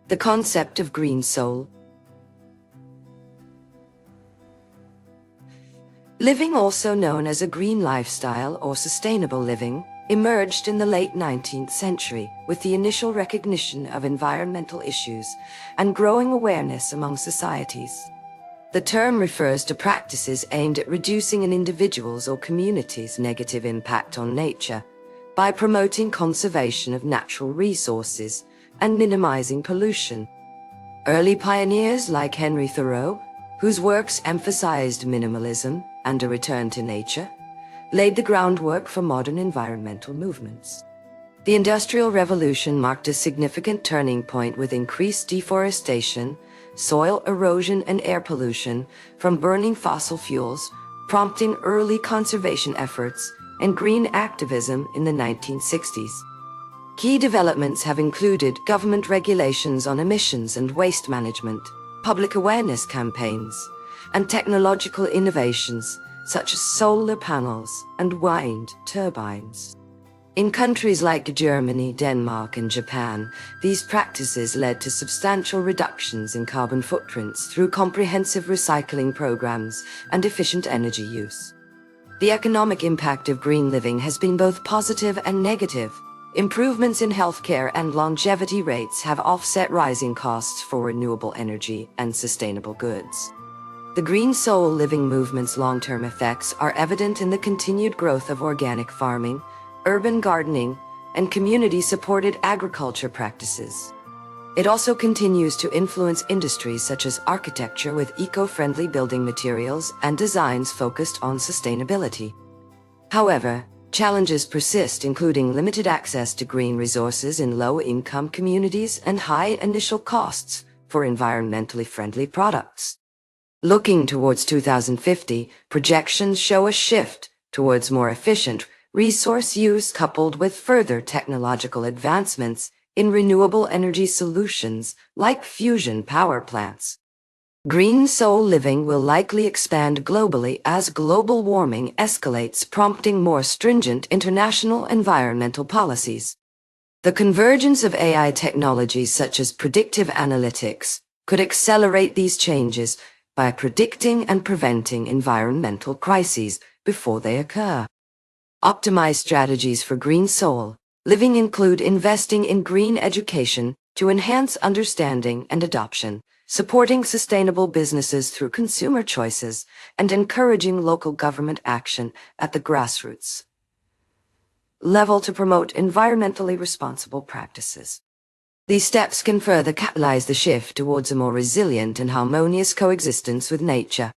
The concept of green soul. Living, also known as a green lifestyle or sustainable living, emerged in the late 19th century with the initial recognition of environmental issues and growing awareness among societies. The term refers to practices aimed at reducing an individual's or community's negative impact on nature by promoting conservation of natural resources and minimizing pollution. Early pioneers like Henry Thoreau, whose works emphasized minimalism and a return to nature, laid the groundwork for modern environmental movements. The Industrial Revolution marked a significant turning point with increased deforestation, soil erosion and air pollution from burning fossil fuels, prompting early conservation efforts and green activism in the 1960s. Key developments have included government regulations on emissions and waste management, public awareness campaigns, and technological innovations such as solar panels and wind turbines. In countries like Germany, Denmark, and Japan, these practices led to substantial reductions in carbon footprints through comprehensive recycling programs and efficient energy use. The economic impact of green living has been both positive and negative. Improvements in healthcare and longevity rates have offset rising costs for renewable energy and sustainable goods. The Green Soul Living movement's long-term effects are evident in the continued growth of organic farming, urban gardening, and community-supported agriculture practices. It also continues to influence industries such as architecture with eco-friendly building materials and designs focused on sustainability. However, challenges persist, including limited access to green resources in low-income communities and high initial costs for environmentally friendly products. Looking towards 2050, projections show a shift towards more efficient resource use coupled with further technological advancements in renewable energy solutions like fusion power plants. Green soul living will likely expand globally as global warming escalates, prompting more stringent international environmental policies. The convergence of AI technologies such as predictive analytics could accelerate these changes by predicting and preventing environmental crises before they occur. Optimized strategies for green soul living include investing in green education to enhance understanding and adoption, supporting sustainable businesses through consumer choices, and encouraging local government action at the grassroots level to promote environmentally responsible practices. These steps can further catalyze the shift towards a more resilient and harmonious coexistence with nature.